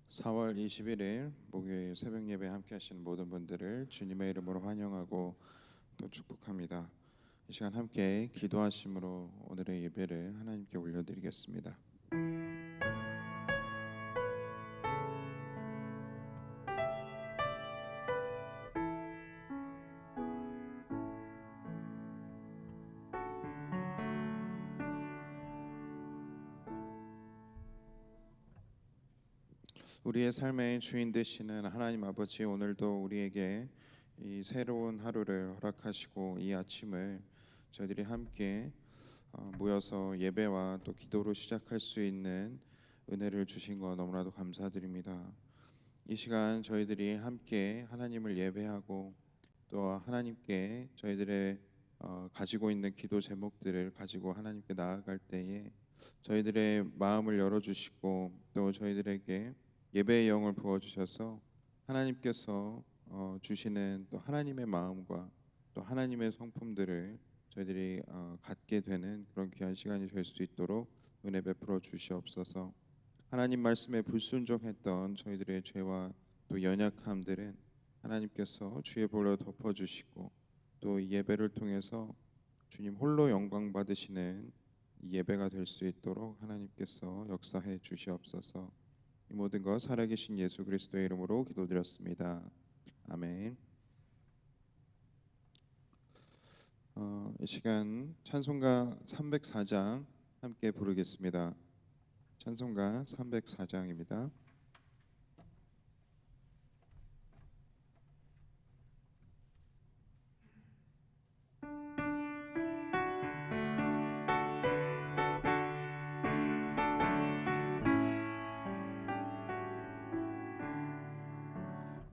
4월 21일 목요일 새벽 예배 함께 하시는 모든 분들을 주님의 이름으로 환영하고 또 축복합니다. 이 시간 함께 기도하심으로 오늘의 예배를 하나님께 올려드리겠습니다. 우리의 삶의 주인 되시는 하나님 아버지, 오늘도 우리에게 이 새로운 하루를 허락하시고 이 아침을 저희들이 함께 모여서 예배와 또 기도로 시작할 수 있는 은혜를 주신 것 너무나도 감사드립니다. 이 시간 저희들이 함께 하나님을 예배하고 또 하나님께 저희들의 가지고 있는 기도 제목들을 가지고 하나님께 나아갈 때에 저희들의 마음을 열어주시고 또 저희들에게 예배의 영을 부어주셔서 하나님께서 주시는 또 하나님의 마음과 또 하나님의 성품들을 저희들이 갖게 되는 그런 귀한 시간이 될 수 있도록 은혜 베풀어 주시옵소서. 하나님 말씀에 불순종했던 저희들의 죄와 또 연약함들은 하나님께서 주의 볼로 덮어주시고 또 이 예배를 통해서 주님 홀로 영광 받으시는 이 예배가 될 수 있도록 하나님께서 역사해 주시옵소서. 이 모든 것 살아계신 예수 그리스도의 이름으로 기도드렸습니다. 아멘. 이 시간 찬송가 304장 함께 부르겠습니다. 찬송가 304장입니다.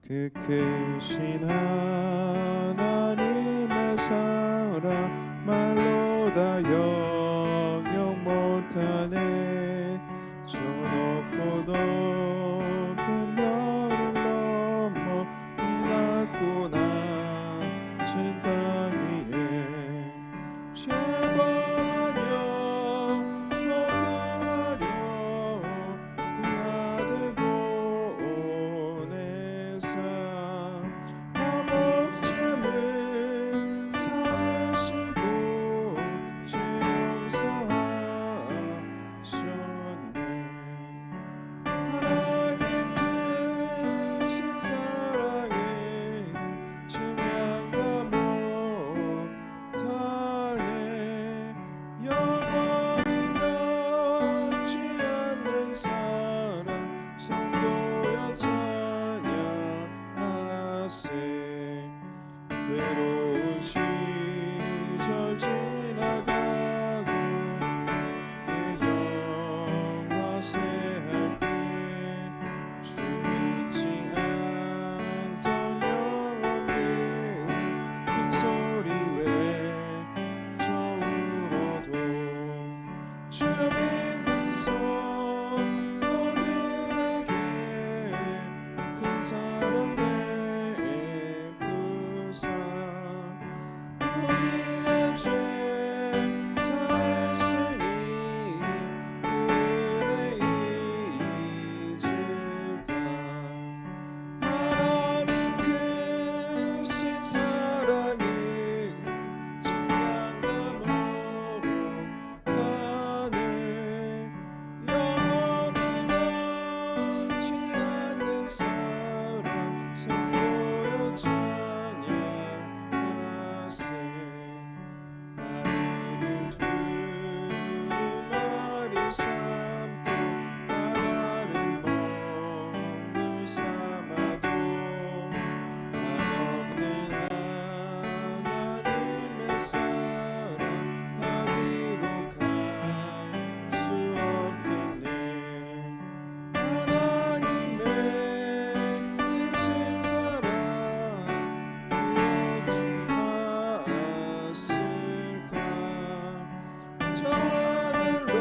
그 크신 하나님의 사랑 말로 다 영영 못하네. 저 높고 높은 별을 넘어 이 낮고 낮은 땅 위에 재벌하려 노구하려 그 아들 보내사 화목제물 삼으시고 죄 용서하셨네. 하나님 크신 사랑에 증명도 못하네. 영원히 변치 않는 사랑 성도여 찬양하세. 괴로운 시절 지나가고 영화세할 때 주 잊지 않던 영혼들이 큰 소리 외쳐울어도 주 믿는 성도들에게 큰 사랑 베푸사 우리의 죄 사했으니 그네 잊을까. 하나님 크신 사랑은 증량도 못하네. 영원히 변치 않는 사랑 성도여 찬양하세. 하늘을 두루마리 삼고 바다를 먹물 삼아도 한없는 하나님의 사랑 다 기록할 수 없겠네. 하나님의 크신 사랑 무엇 봤을까. 저 하늘로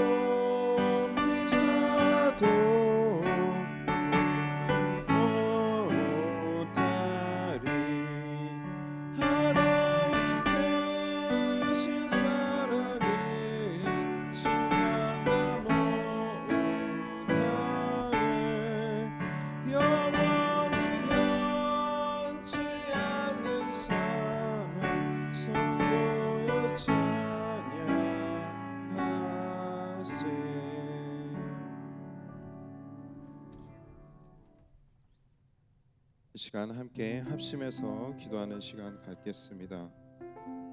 이 시간 함께 합심해서 기도하는 시간 갖겠습니다.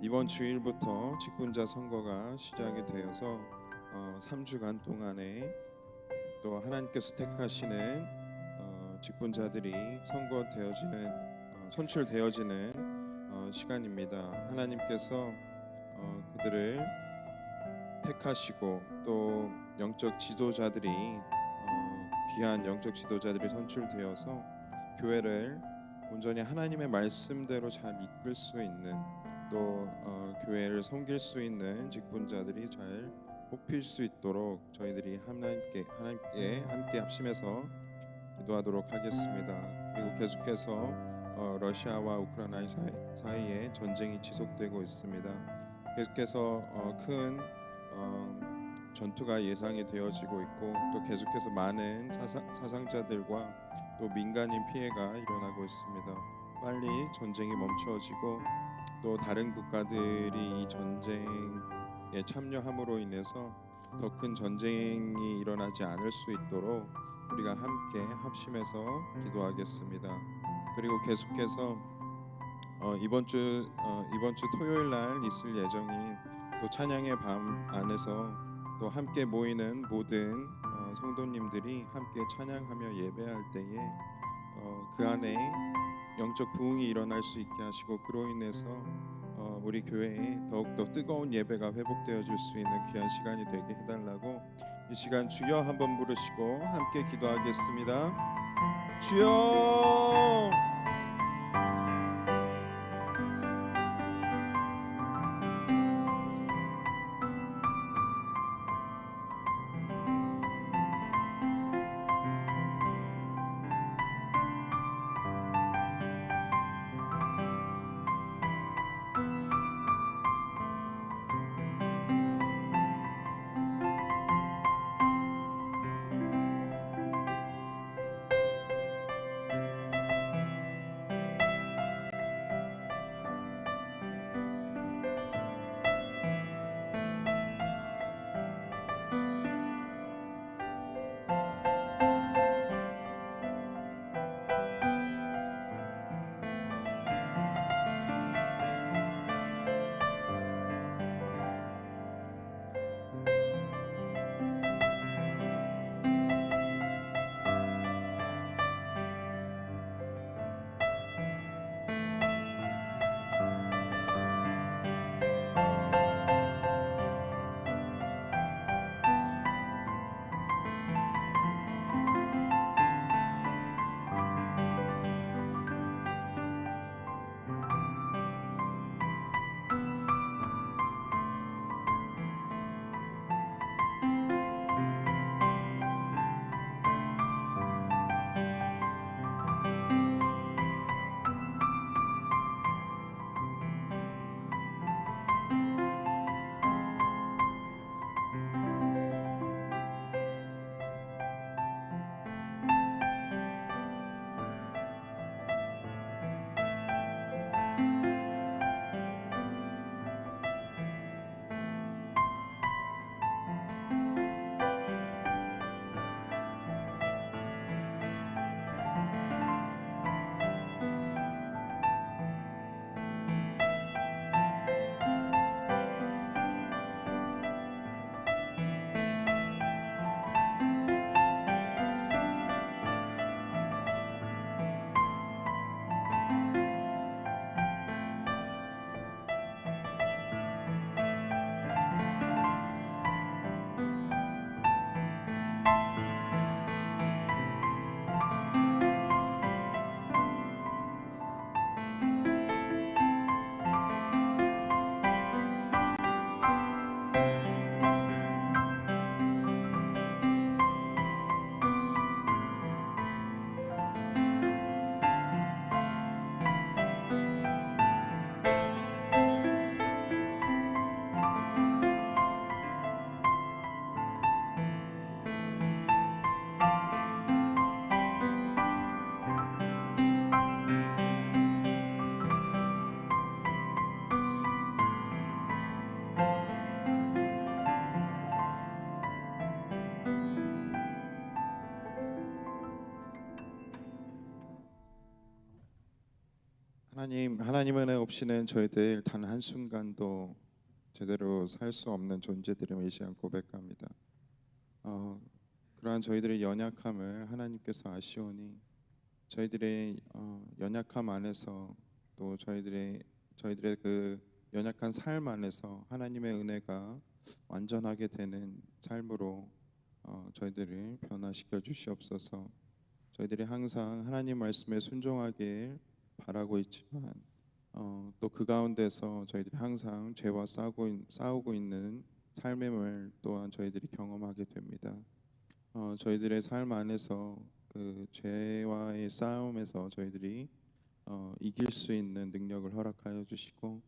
이번 주일부터 직분자 선거가 시작이 되어서 3주간 동안에 또 하나님께서 택하시는 직분자들이 선출되어지는 시간입니다. 하나님께서 그들을 택하시고 또 귀한 영적 지도자들이 선출되어서 교회를 온전히 하나님의 말씀대로 잘 이끌 수 있는 또 교회를 섬길 수 있는 직분자들이 잘 뽑힐 수 있도록 저희들이 하나님께 함께 합심해서 기도하도록 하겠습니다. 그리고 계속해서 러시아와 우크라이나 사이에 전쟁이 지속되고 있습니다. 계속해서 큰 전투가 예상이 되어지고 있고 또 계속해서 많은 사상자들과 또 민간인 피해가 일어나고 있습니다. 빨리 전쟁이 멈춰지고 또 다른 국가들이 이 전쟁에 참여함으로 인해서 더 큰 전쟁이 일어나지 않을 수 있도록 우리가 함께 합심해서 기도하겠습니다. 그리고 계속해서 이번 주 토요일 날 있을 예정인 또 찬양의 밤 안에서 또 함께 모이는 모든 성도님들이 함께 찬양하며 예배할 때에 그 안에 영적 부흥이 일어날 수 있게 하시고 그로 인해서 우리 교회에 더욱더 뜨거운 예배가 회복되어질 수 있는 귀한 시간이 되게 해달라고 이 시간 주여 한번 부르시고 함께 기도하겠습니다. 주여 하나님의 은혜 없이는 저희들 단 한순간도 제대로 살 수 없는 존재들임을 이 시간 고백합니다. 그러한 저희들의 연약함을 하나님께서 아시오니 저희들의 연약함 안에서 또 저희들의 그 연약한 삶 안에서 하나님의 은혜가 완전하게 되는 삶으로 저희들을 변화시켜 주시옵소서. 저희들이 항상 하나님 말씀에 순종하길 바라고 있지만 또 그 가운데서 저희들이 항상 죄와 싸우고 있는 삶임을 또한 저희들이 경험하게 됩니다. 저희들의 삶 안에서 그 죄와의 싸움에서 저희들이 이길 수 있는 능력을 허락하여 주시고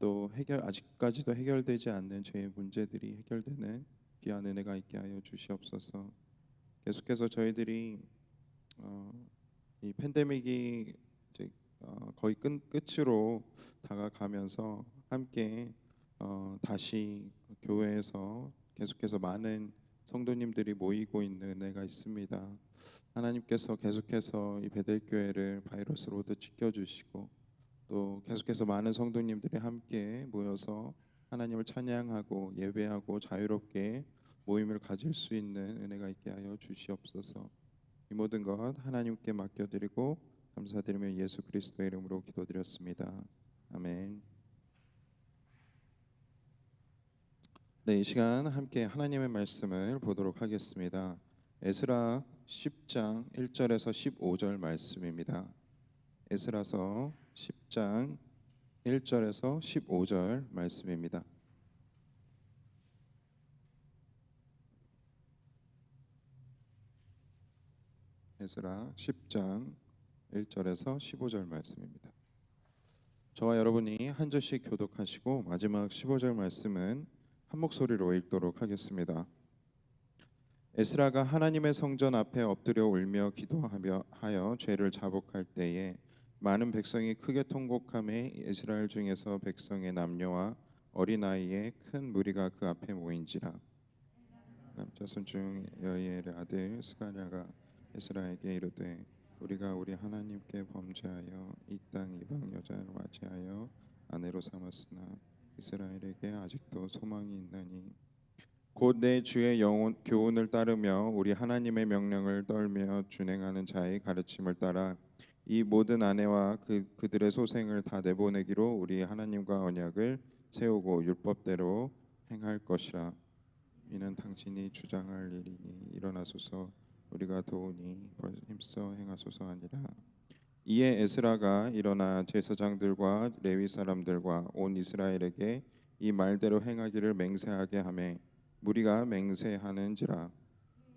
또 아직까지도 해결되지 않는 죄의 문제들이 해결되는 귀한 은혜가 있게 하여 주시옵소서. 계속해서 저희들이 이 팬데믹이 이제 거의 끝으로 다가가면서 함께 다시 교회에서 계속해서 많은 성도님들이 모이고 있는 은혜가 있습니다. 하나님께서 계속해서 이 베델교회를 바이러스로부터 지켜주시고 또 계속해서 많은 성도님들이 함께 모여서 하나님을 찬양하고 예배하고 자유롭게 모임을 가질 수 있는 은혜가 있게 하여 주시옵소서. 이 모든 것 하나님께 맡겨드리고 감사드리며 예수 그리스도의 이름으로 기도드렸습니다. 아멘. 네, 이 시간 함께 하나님의 말씀을 보도록 하겠습니다. 에스라 10장 1절에서 15절 말씀입니다. 에스라서 10장 1절에서 15절 말씀입니다. 에스라 10장 1절에서 15절 말씀입니다. 저와 여러분이 한 절씩 교독하시고 마지막 15절 말씀은 한 목소리로 읽도록 하겠습니다. 에스라가 하나님의 성전 앞에 엎드려 울며 기도하여 죄를 자복할 때에 많은 백성이 크게 통곡하매 이스라엘 중에서 백성의 남녀와 어린아이의 큰 무리가 그 앞에 모인지라. 남자손 중 여이엘의 아들 스가랴가 에스라에게 이르되 우리가 우리 하나님께 범죄하여 이 땅 이방 여자를 맞이하여 아내로 삼았으나 이스라엘에게 아직도 소망이 있나니 곧 내 주의 교훈을 따르며 우리 하나님의 명령을 떨며 준행하는 자의 가르침을 따라 이 모든 아내와 그들의 소생을 다 내보내기로 우리 하나님과 언약을 세우고 율법대로 행할 것이라. 이는 당신이 주장할 일이니 일어나소서 우리가 도우니 힘써 행하소서 하니라. 이에 에스라가 일어나 제사장들과 레위 사람들과 온 이스라엘에게 이 말대로 행하기를 맹세하게 하매 무리가 맹세하는지라.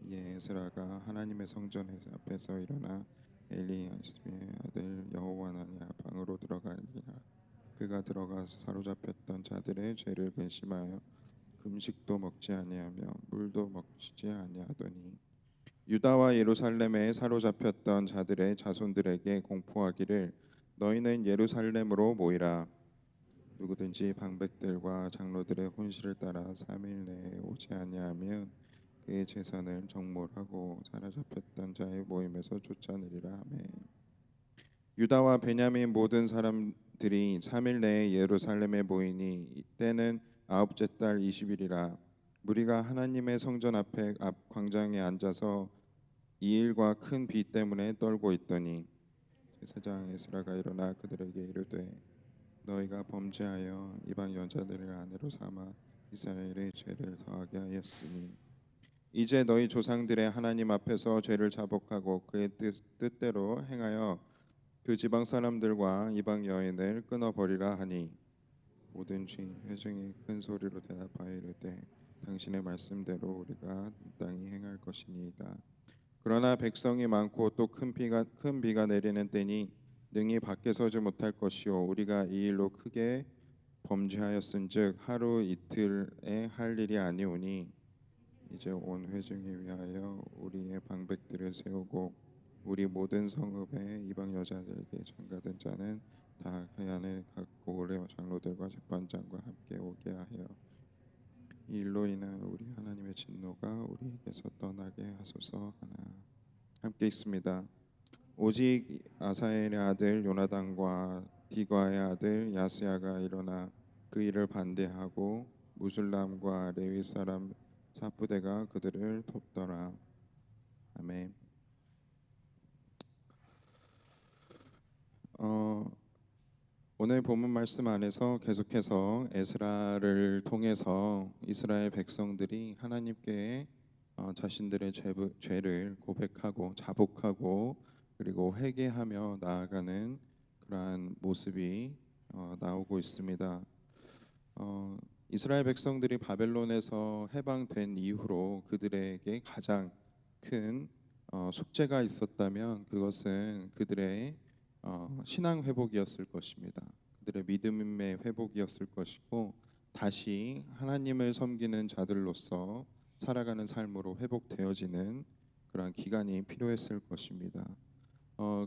이에 에스라가 하나님의 성전 앞에서 일어나 엘리야십의 아들 여호와나냐 방으로 들어가니라. 그가 들어가서 사로잡혔던 자들의 죄를 근심하여 금식도 먹지 아니하며 물도 먹지 아니하더니 유다와 예루살렘에 사로잡혔던 자들의 자손들에게 공포하기를 너희는 예루살렘으로 모이라. 누구든지 방백들과 장로들의 혼실을 따라 3일 내에 오지 아니하면 그의 재산을 정몰하고 사로잡혔던 자의 모임에서 쫓아내리라 하매 유다와 베냐민 모든 사람들이 3일 내에 예루살렘에 모이니 때는 아홉째 달 20일이라. 무리가 하나님의 성전 앞 광장에 앉아서 이 일과 큰 비 때문에 떨고 있더니 제사장 에스라가 일어나 그들에게 이르되 너희가 범죄하여 이방 여자들을 아내로 삼아 이스라엘의 죄를 더하게 하였으니 이제 너희 조상들의 하나님 앞에서 죄를 자복하고 그의 뜻대로 행하여 그 지방 사람들과 이방 여인을 끊어버리라 하니 모든 주인 회중이 큰 소리로 대답하여 이르되 당신의 말씀대로 우리가 땅이 행할 것이니이다. 그러나 백성이 많고 또 큰 비가 내리는 때니 능히 밖에 서지 못할 것이요 우리가 이 일로 크게 범죄하였은즉 하루 이틀에 할 일이 아니오니 이제 온 회중에 위하여 우리의 방백들을 세우고 우리 모든 성읍의 이방 여자들에게 장가든 자는 다 해안에 갖고 오래 장로들과 재판장과 함께 오게 하여 이 일로 인한 우리 하나님의 진노가 우리에게서 떠나게 하소서 하나. 함께 있습니다. 오직 아사엘의 아들 요나단과 디과의 아들 야스야가 일어나 그 일을 반대하고 무술람과 레위 사람 사부대가 그들을 돕더라. 아멘. 오늘 본문 말씀 안에서 계속해서 에스라를 통해서 이스라엘 백성들이 하나님께 자신들의 죄를 고백하고 자복하고 그리고 회개하며 나아가는 그러한 모습이 나오고 있습니다. 이스라엘 백성들이 바벨론에서 해방된 이후로 그들에게 가장 큰 숙제가 있었다면 그것은 그들의 신앙 회복이었을 것입니다. 그들의 믿음의 회복이었을 것이고 다시 하나님을 섬기는 자들로서 살아가는 삶으로 회복되어지는 그러한 기간이 필요했을 것입니다.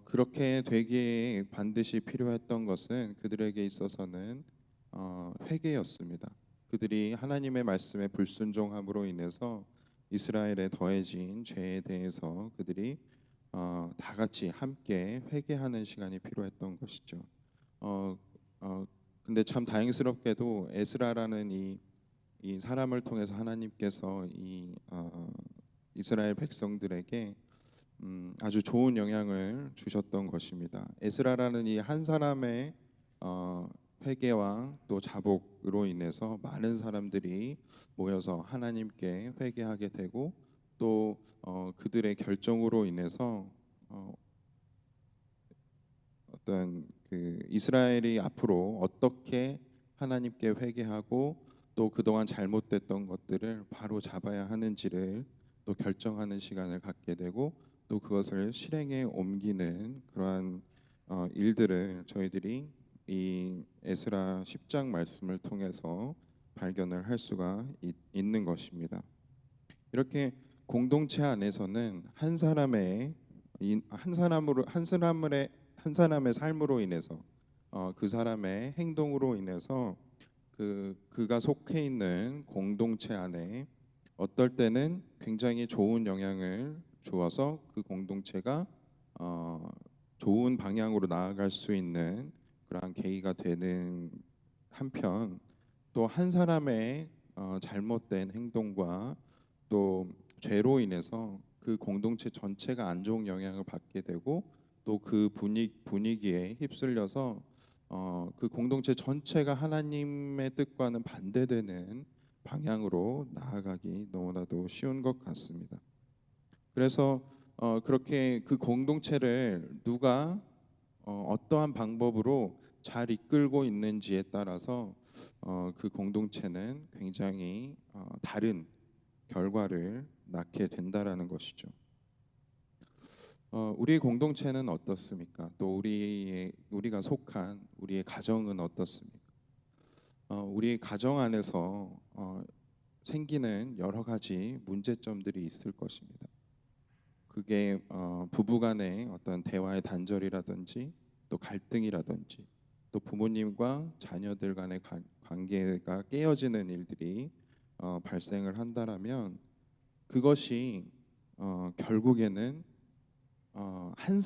그렇게 되기에 반드시 필요했던 것은 그들에게 있어서는 회개였습니다. 그들이 하나님의 말씀에 불순종함으로 인해서 이스라엘에 더해진 죄에 대해서 그들이 다 같이 함께 회개하는 시간이 필요했던 것이죠. 근데 참 다행스럽게도 에스라라는 이 사람을 통해서 하나님께서 이스라엘 백성들에게 아주 좋은 영향을 주셨던 것입니다. 에스라라는 이 한 사람의 회개와 또 자복으로 인해서 많은 사람들이 모여서 하나님께 회개하게 되고 또 그들의 결정으로 인해서 어떤 그 이스라엘이 앞으로 어떻게 하나님께 회개하고 또 그동안 잘못됐던 것들을 바로 잡아야 하는지를 또 결정하는 시간을 갖게 되고 또 그것을 실행에 옮기는 그러한 일들을 저희들이 이 에스라 10장 말씀을 통해서 발견을 할 수가 있는 것입니다. 이렇게 공동체 안에서는 한 사람의 삶으로 인해서 그 사람의 행동으로 인해서 그가 속해 있는 공동체 안에 어떨 때는 굉장히 좋은 영향을 주어서 그 공동체가 좋은 방향으로 나아갈 수 있는 그러한 계기가 되는 한편 또 한 사람의 잘못된 행동과 또 죄로 인해서 그 공동체 전체가 안 좋은 영향을 받게 되고 또 그 분위기에 휩쓸려서 그 공동체 전체가 하나님의 뜻과는 반대되는 방향으로 나아가기 너무나도 쉬운 것 같습니다. 그래서 그렇게 그 공동체를 누가 어떠한 방법으로 잘 이끌고 있는지에 따라서 그 공동체는 굉장히 다른 결과를 낳게 된다라는 것이죠. 우리의 공동체는 어떻습니까? 또 우리가 속한 우리의 가정은 어떻습니까? 우리의 가정 안에서 생기는 여러 가지 문제점들이 있을 것입니다. 그게 부부간의 어떤 대화의 단절이라든지 또 갈등이라든지 또 부모님과 자녀들 간의 관계가 깨어지는 일들이 발생을 한다라면 그것이 결국에는 한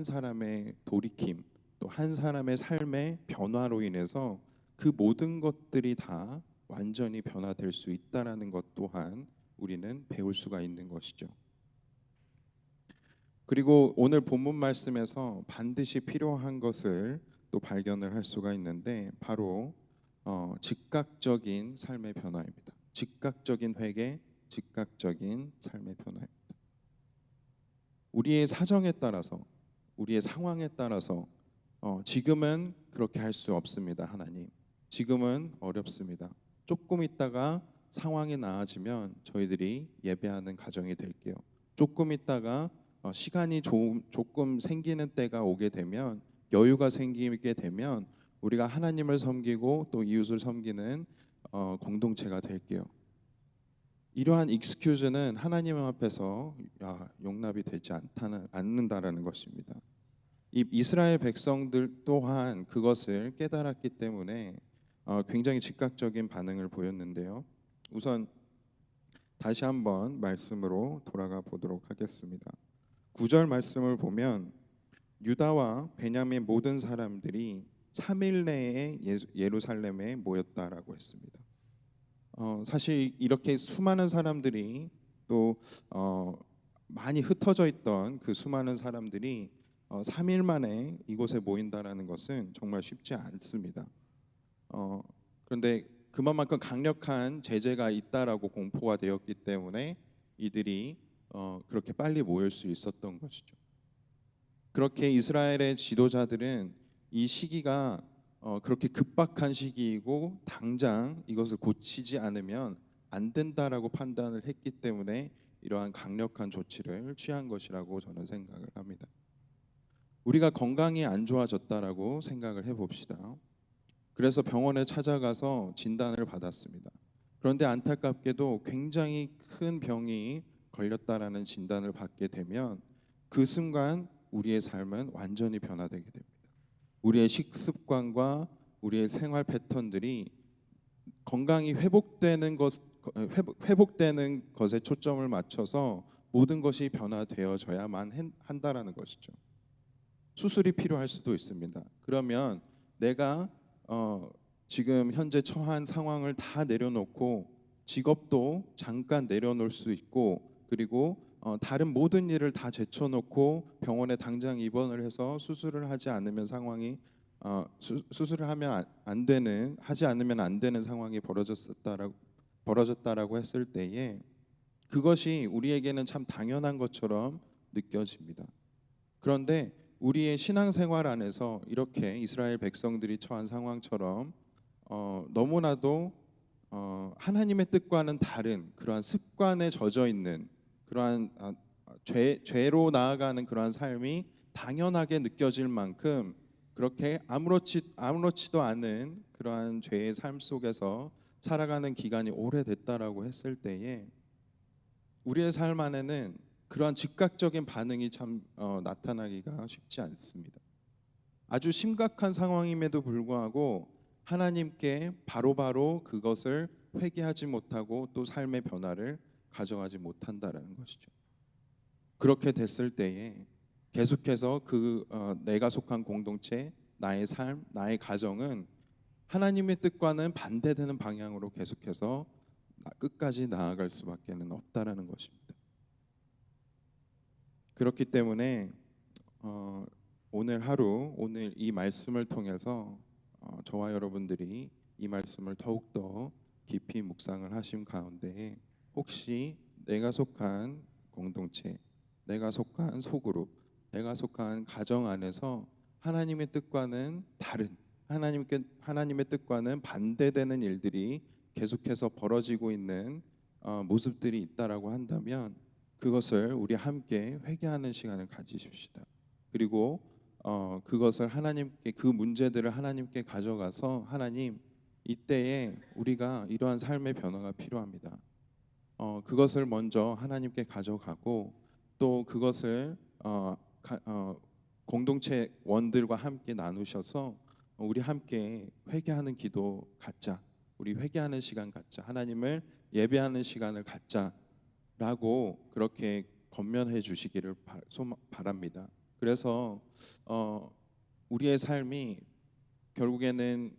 사람의 돌이킴 또 한 사람의 삶의 변화로 인해서 그 모든 것들이 다 완전히 변화될 수 있다라는 것 또한 우리는 배울 수가 있는 것이죠. 그리고 오늘 본문 말씀에서 반드시 필요한 것을 또 발견을 할 수가 있는데 바로 즉각적인 삶의 변화입니다. 즉각적인 회개, 즉각적인 삶의 변화입니다. 우리의 사정에 따라서 우리의 상황에 따라서 지금은 그렇게 할 수 없습니다. 하나님 지금은 어렵습니다. 조금 있다가 상황이 나아지면 저희들이 예배하는 가정이 될게요. 조금 있다가 시간이 조금 생기는 때가 오게 되면 여유가 생기게 되면 우리가 하나님을 섬기고 또 이웃을 섬기는 공동체가 될게요. 이러한 익스큐즈는 하나님 앞에서 용납이 되지 않는다라는 것입니다. 이 이스라엘 백성들 또한 그것을 깨달았기 때문에 굉장히 즉각적인 반응을 보였는데요. 우선 다시 한번 말씀으로 돌아가 보도록 하겠습니다. 9절 말씀을 보면 유다와 베냐민 모든 사람들이 3일 내에 예루살렘에 모였다라고 했습니다. 사실 이렇게 수많은 사람들이 또 많이 흩어져 있던 그 수많은 사람들이 3일 만에 이곳에 모인다라는 것은 정말 쉽지 않습니다. 그런데 그만큼 강력한 제재가 있다라고 공포가 되었기 때문에 이들이 그렇게 빨리 모일 수 있었던 것이죠. 그렇게 이스라엘의 지도자들은 이 시기가 그렇게 급박한 시기이고 당장 이것을 고치지 않으면 안 된다라고 판단을 했기 때문에 이러한 강력한 조치를 취한 것이라고 저는 생각을 합니다. 우리가 건강이 안 좋아졌다라고 생각을 해봅시다. 그래서 병원에 찾아가서 진단을 받았습니다. 그런데 안타깝게도 굉장히 큰 병이 걸렸다라는 진단을 받게 되면 그 순간 우리의 삶은 완전히 변화되게 됩니다. 우리의 식습관과 우리의 생활 패턴들이 건강이 회복되는 것에 초점을 맞춰서 모든 것이 변화되어져야만 한다라는 것이죠. 수술이 필요할 수도 있습니다. 그러면 내가 지금 현재 처한 상황을 다 내려놓고 직업도 잠깐 내려놓을 수 있고, 그리고 다른 모든 일을 다 제쳐놓고 병원에 당장 입원을 해서 수술을 하지 않으면 상황이 수술을 하면 하지 않으면 안 되는 상황이 벌어졌다라고 했을 때에 그것이 우리에게는 참 당연한 것처럼 느껴집니다. 그런데 우리의 신앙생활 안에서 이렇게 이스라엘 백성들이 처한 상황처럼 너무나도 하나님의 뜻과는 다른 그러한 습관에 젖어 있는 그러한 죄로 나아가는 그러한 삶이 당연하게 느껴질 만큼 그렇게 아무렇지도 않은 그러한 죄의 삶 속에서 살아가는 기간이 오래됐다라고 했을 때에 우리의 삶 안에는 그러한 즉각적인 반응이 참 나타나기가 쉽지 않습니다. 아주 심각한 상황임에도 불구하고 하나님께 바로바로 그것을 회개하지 못하고 또 삶의 변화를 가져가지 못한다라는 것이죠. 그렇게 됐을 때에 계속해서 내가 속한 공동체, 나의 삶, 나의 가정은 하나님의 뜻과는 반대되는 방향으로 계속해서 끝까지 나아갈 수밖에 없다라는 것입니다. 그렇기 때문에 오늘 이 말씀을 통해서 저와 여러분들이 이 말씀을 더욱더 깊이 묵상을 하신 가운데 혹시 내가 속한 공동체, 내가 속한 소그룹, 내가 속한 가정 안에서 하나님의 뜻과는 다른 하나님의 뜻과는 반대되는 일들이 계속해서 벌어지고 있는 모습들이 있다라고 한다면 그것을 우리 함께 회개하는 시간을 가지십시다. 그리고 그것을 그 문제들을 하나님께 가져가서 하나님, 이때에 우리가 이러한 삶의 변화가 필요합니다. 그것을 먼저 하나님께 가져가고 또 그것을 공동체 원들과 함께 나누셔서 우리 함께 회개하는 기도 갖자. 우리 회개하는 시간 갖자. 하나님을 예배하는 시간을 갖자라고 그렇게 권면해 주시기를 바랍니다. 그래서 우리의 삶이 결국에는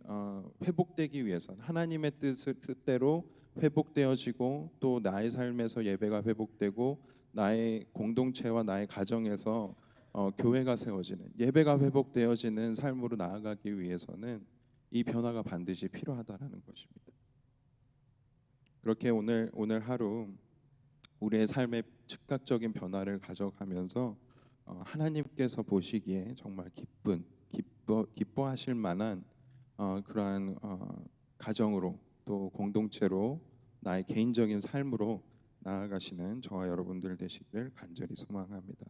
회복되기 위해서는 하나님의 뜻대로 회복되어지고 또 나의 삶에서 예배가 회복되고 나의 공동체와 나의 가정에서 교회가 세워지는 예배가 회복되어지는 삶으로 나아가기 위해서는 이 변화가 반드시 필요하다라는 것입니다. 그렇게 오늘 하루 우리의 삶의 즉각적인 변화를 가져가면서 하나님께서 보시기에 정말 기뻐하실 만한 그러한 가정으로 또 공동체로 나의 개인적인 삶으로 나아가시는 저와 여러분들 되시기를 간절히 소망합니다.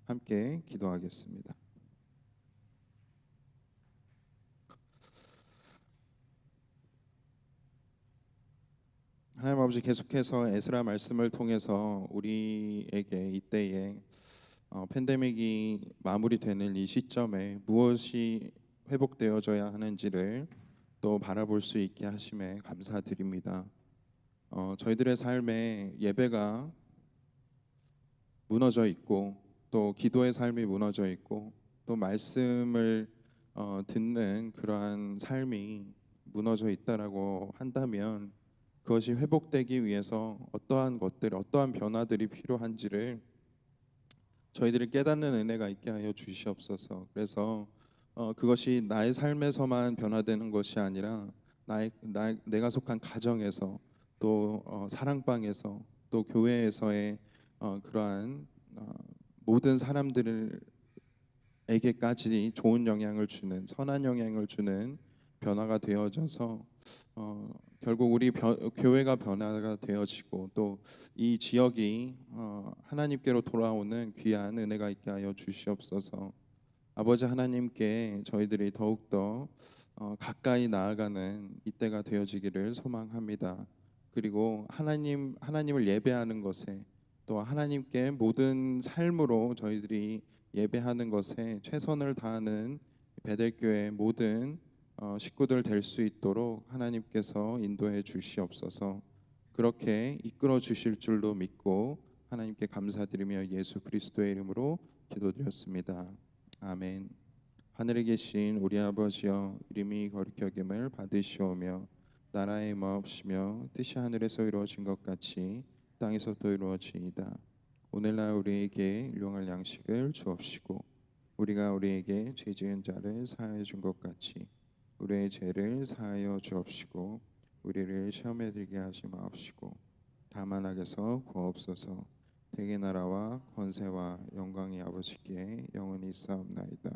함께 기도하겠습니다. 하나님 아버지, 계속해서 에스라 말씀을 통해서 우리에게 이때에 팬데믹이 마무리되는 이 시점에 무엇이 회복되어져야 하는지를 또 바라볼 수 있게 하심에 감사드립니다. 저희들의 삶에 예배가 무너져 있고 또 기도의 삶이 무너져 있고 또 말씀을 듣는 그러한 삶이 무너져 있다라고 한다면 그것이 회복되기 위해서 어떠한 것들, 어떠한 변화들이 필요한지를 저희들이 깨닫는 은혜가 있게 하여 주시옵소서. 그래서 그것이 나의 삶에서만 변화되는 것이 아니라 내가 속한 가정에서 또 사랑방에서 또 교회에서의 그러한 모든 사람들에게까지 좋은 영향을 주는 선한 영향을 주는 변화가 되어져서 결국 우리 교회가 변화가 되어지고 또 이 지역이 하나님께로 돌아오는 귀한 은혜가 있게 하여 주시옵소서. 아버지 하나님께 저희들이 더욱더 가까이 나아가는 이때가 되어지기를 소망합니다. 그리고 하나님을 예배하는 것에 또 하나님께 모든 삶으로 저희들이 예배하는 것에 최선을 다하는 베델교회 모든 식구들 될 수 있도록 하나님께서 인도해 주시옵소서. 그렇게 이끌어 주실 줄로 믿고 하나님께 감사드리며 예수 그리스도의 이름으로 기도드렸습니다. 아멘. 하늘에 계신 우리 아버지여, 이름이 거룩히 여김을 받으시오며 나라의 마옵시며 뜻이 하늘에서 이루어진 것 같이 땅에서도 이루어지이다. 오늘날 우리에게 일용할 양식을 주옵시고 우리가 우리에게 죄 지은 자를 사하여 준 것 같이 우리의 죄를 사하여 주옵시고 우리를 시험에 들게 하지 마옵시고 다만 악에서 구하옵소서. 대개 나라와 권세와 영광이 아버지께 영원히 있사옵나이다.